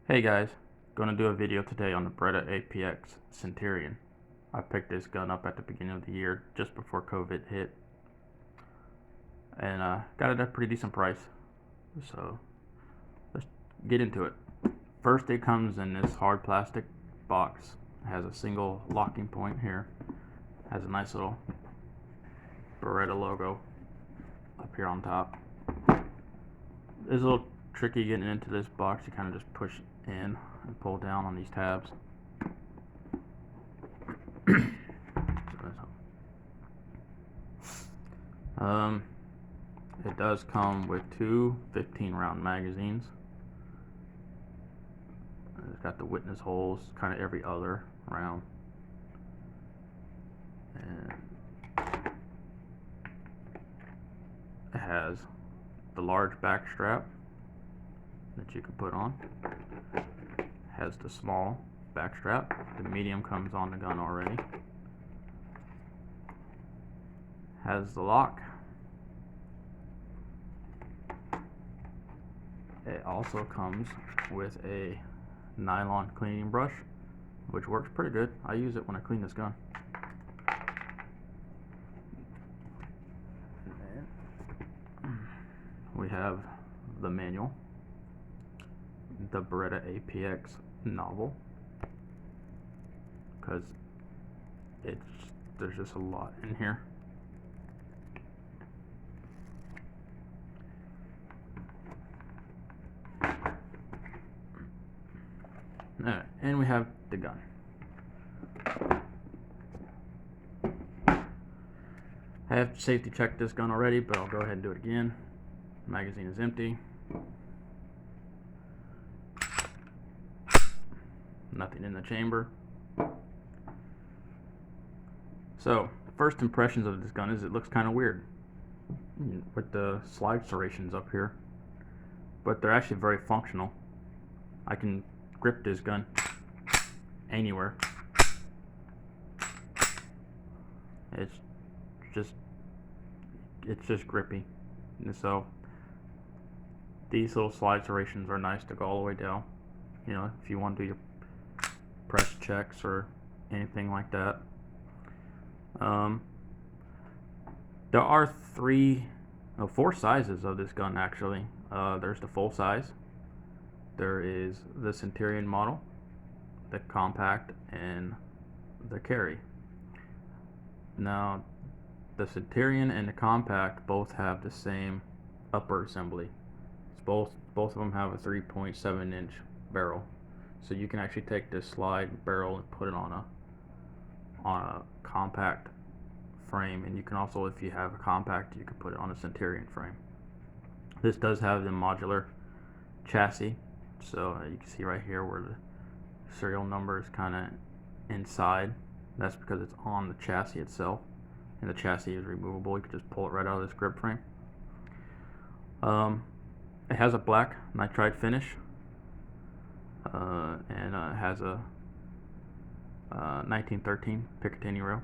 Hey guys, gonna do a video today on the Beretta APX Centurion. I picked this gun up at the beginning of the year, just before COVID hit, and got it at a pretty decent price. So let's get into it. First, it comes in this hard plastic box. It has a single locking point here. Has a nice little Beretta logo up here on top. It's a little tricky getting into this box. You kind of just push in and pull down on these tabs. It does come with two 15-round magazines. It's got the witness holes kind of every other round. And it has the large back strap that you can put on. It has the small back strap. The medium comes on the gun already. Has the lock. It also comes with a nylon cleaning brush, which works pretty good. I use it when I clean this gun. We have the manual, the Beretta APX novel, because there's just a lot in here. Alright, and we have the gun. I have safety checked this gun already, but I'll go ahead and do it again. The magazine is empty. Nothing in the chamber. So, first impressions of this gun is it looks kind of weird with the slide serrations up here, but they're actually very functional. I can grip this gun anywhere. It's just grippy. And so these little slide serrations are nice to go all the way down. You know, if you want to do your press checks or anything like that. There are four sizes of this gun actually. There's the full size. There is the Centurion model, the compact, and the carry. Now, the Centurion and the compact both have the same upper assembly. It's both of them have a 3.7-inch barrel, so you can actually take this slide barrel and put it on a compact frame, and you can also, if you have a compact, you can put it on a Centurion frame. This does have the modular chassis. So you can see right here where the serial number is kind of inside. That's because it's on the chassis itself, and the chassis is removable. You can just pull it right out of this grip frame. It has a black nitride finish, and it has a 1913 Picatinny rail.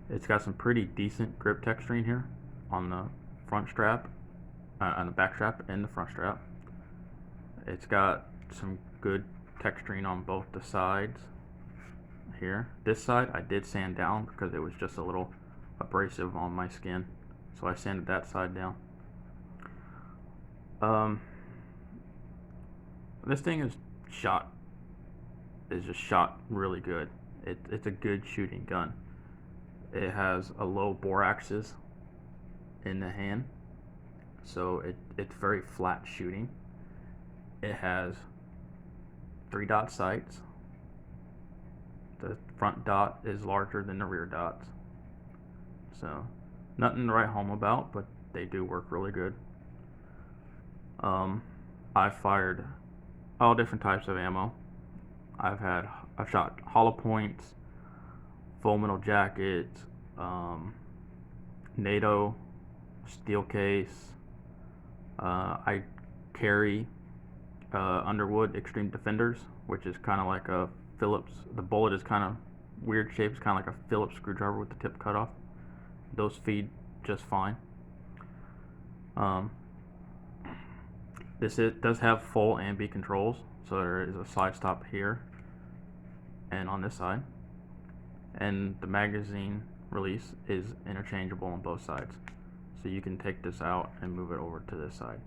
It's got some pretty decent grip texturing here on the front strap, on the back strap and the front strap. It's got some good texturing on both the sides here. This side I did sand down because it was just a little abrasive on my skin, so I sanded that side down. This thing is just shot really good. It's a good shooting gun. It has a low bore axis in the hand, so it's very flat shooting. It has 3-dot sights. The front dot is larger than the rear dots, so nothing to write home about, but they do work really good. I've fired all different types of ammo. I've shot hollow points, full metal jackets, NATO, steel case. I carry Underwood Extreme Defenders, which is kind of like a Phillips. The bullet is kind of weird shape. It's kind of like a Phillips screwdriver with the tip cut off. Those feed just fine. does have full ambi controls, so there is a side stop here and on this side, and the magazine release is interchangeable on both sides, so you can take this out and move it over to this side.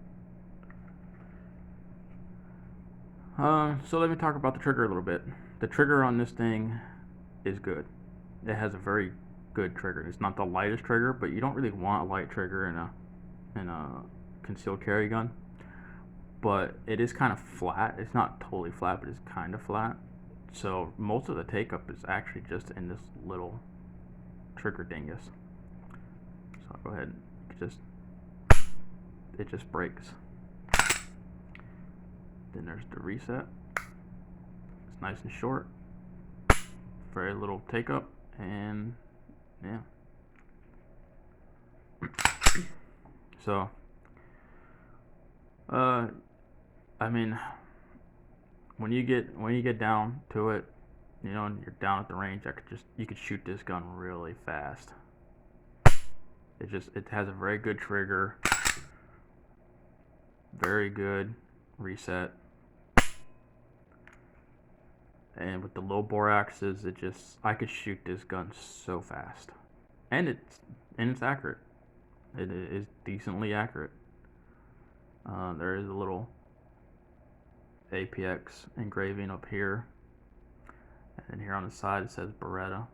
So let me talk about the trigger a little bit. The trigger on this thing is good. It has a very good trigger. It's not the lightest trigger, but you don't really want a light trigger in a concealed carry gun. But it is kind of flat. It's not totally flat, but it's kind of flat. So most of the take-up is actually just in this little trigger dingus. So I'll go ahead and it just breaks. Then there's the reset. It's nice and short. Very little take-up, and yeah. So, I mean, when you get down to it, you know, and you're down at the range, you could shoot this gun really fast. It has a very good trigger, very good reset, and with the low bore axes, I could shoot this gun so fast, and it's accurate. It is decently accurate. There is a little APX engraving up here, and then here on the side it says Beretta.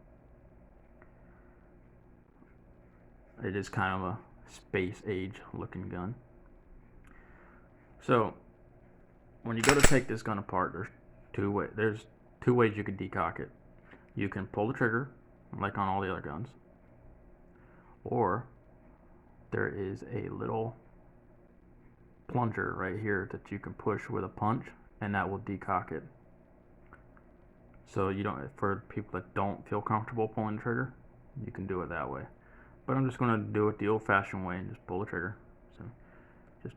It is kind of a space age looking gun. So when you go to take this gun apart, there's two ways you can decock it. You can pull the trigger like on all the other guns, or there is a little plunger right here that you can push with a punch, and that will decock it. So for people that don't feel comfortable pulling the trigger, you can do it that way. But I'm just going to do it the old-fashioned way and just pull the trigger. So just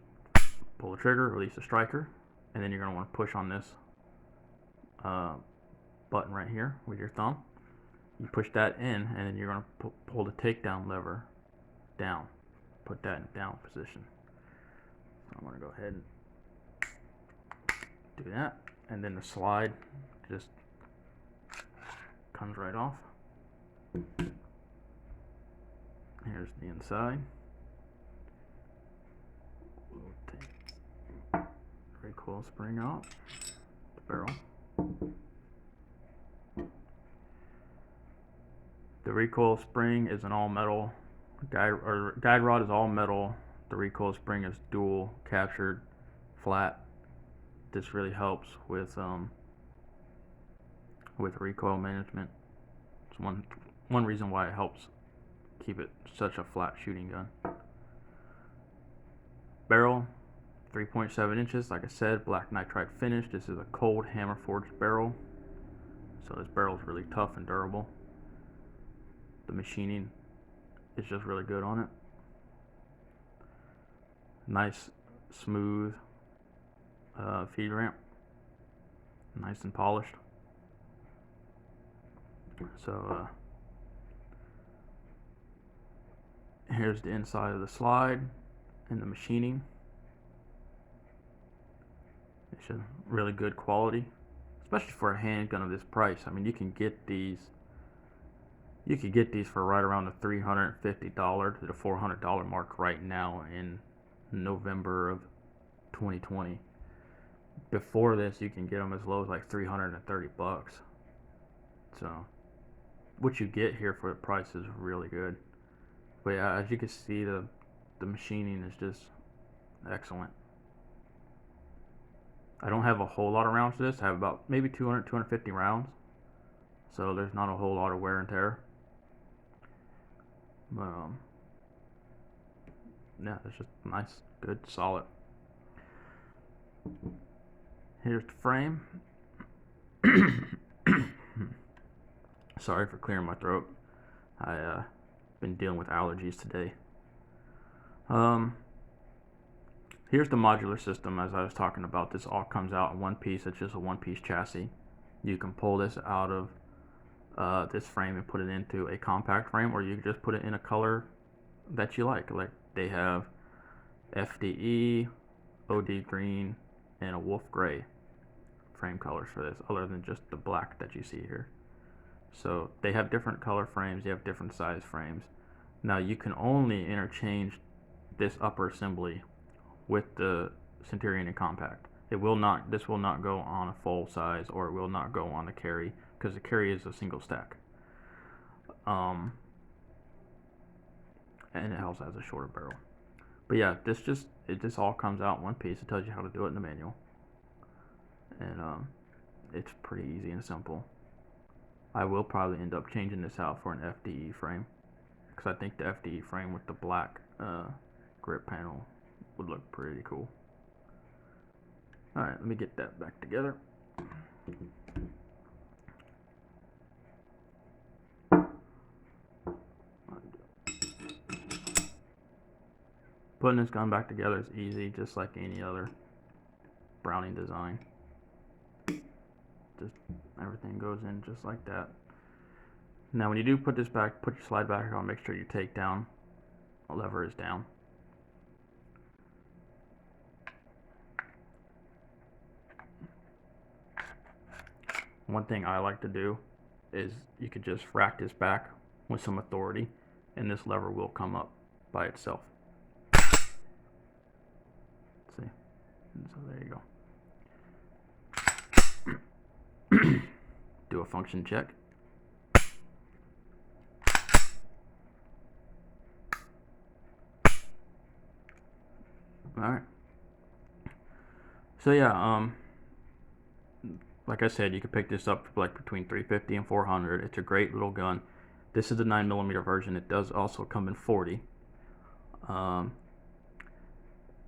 pull the trigger, release the striker, and then you're going to want to push on this button right here with your thumb. You push that in, and then you're going to pull the takedown lever down. Put that in down position. So I'm going to go ahead and do that, and then the slide just comes right off. Here's the inside. We'll take the recoil spring out, the barrel. The recoil spring is an all metal. Guide rod is all metal. The recoil spring is dual captured flat. This really helps with recoil management. It's one reason why it helps keep it such a flat shooting gun. Barrel, 3.7 inches. Like I said, black nitride finish. This is a cold hammer forged barrel, so this barrel is really tough and durable. The machining is just really good on it. Nice, smooth feed ramp, nice and polished. So here's the inside of the slide and the machining. It's a really good quality, especially for a handgun of this price. I mean, you can get these. You could get these for right around the $350 to the $400 mark right now in November of 2020. Before this, you can get them as low as like $330. So what you get here for the price is really good. But yeah, as you can see, the machining is just excellent. I don't have a whole lot of rounds for this. I have about maybe 200, 250 rounds. So there's not a whole lot of wear and tear. But yeah, it's just nice, good, solid. Here's the frame. Sorry for clearing my throat. I been dealing with allergies today. Here's the modular system. As I was talking about, this all comes out in one piece. It's just a one-piece chassis. You can pull this out of this frame and put it into a compact frame, or you can just put it in a color that you like. Like they have FDE, OD green, and a wolf gray frame colors for this, other than just the black that you see here. So they have different color frames, they have different size frames. Now you can only interchange this upper assembly with the Centurion and Compact. This will not go on a full size, or it will not go on the carry, because the carry is a single stack. And it also has a shorter barrel. But yeah, this all comes out in one piece. It tells you how to do it in the manual, and it's pretty easy and simple. I will probably end up changing this out for an FDE frame, because I think the FDE frame with the black grip panel would look pretty cool. Alright, let me get that back together. Putting this gun back together is easy, just like any other Browning design. Just everything goes in just like that. Now when you do put this back, put your slide back on, make sure your takedown lever is down. One thing I like to do is you could just rack this back with some authority, and this lever will come up by itself. See? And so there you go. Do a function check. Alright. So yeah, like I said, you could pick this up for like between $350 and $400. It's a great little gun. This is the 9mm version. It does also come in 40.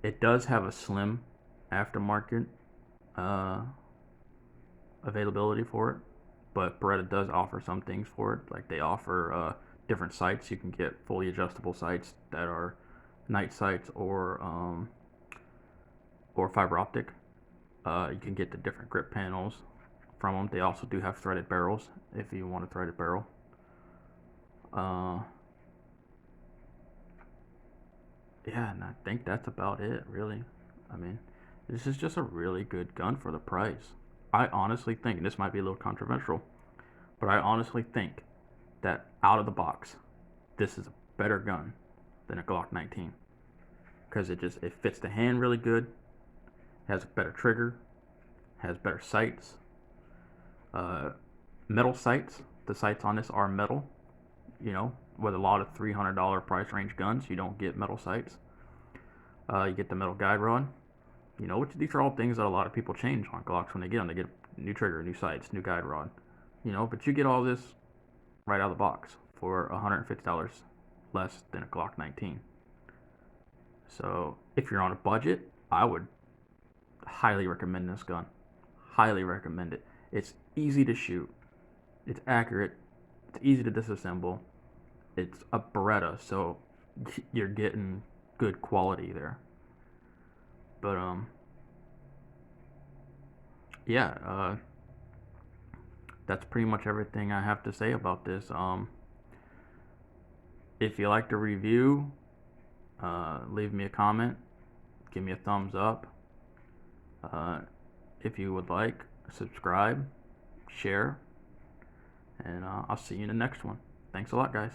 It does have a slim aftermarket availability for it, but Beretta does offer some things for it. Like they offer different sights. You can get fully adjustable sights that are night sights or fiber optic. You can get the different grip panels from them. They also do have threaded barrels if you want a threaded barrel. Yeah, and I think that's about it, really. I mean, this is just a really good gun for the price. I honestly think, and this might be a little controversial, but I honestly think that out of the box, this is a better gun than a Glock 19. Because it fits the hand really good, has a better trigger, has better sights, metal sights. The sights on this are metal. You know, with a lot of $300 price range guns, you don't get metal sights. You get the metal guide rod. You know, these are all things that a lot of people change on Glocks when they get them. They get a new trigger, new sights, new guide rod. You know, but you get all this right out of the box for $150 less than a Glock 19. So if you're on a budget, I would highly recommend this gun. Highly recommend it. It's easy to shoot. It's accurate. It's easy to disassemble. It's a Beretta, so you're getting good quality there. But yeah, that's pretty much everything I have to say about this. If you like the review, leave me a comment, give me a thumbs up. If you would like, subscribe, share, and I'll see you in the next one. Thanks a lot, guys.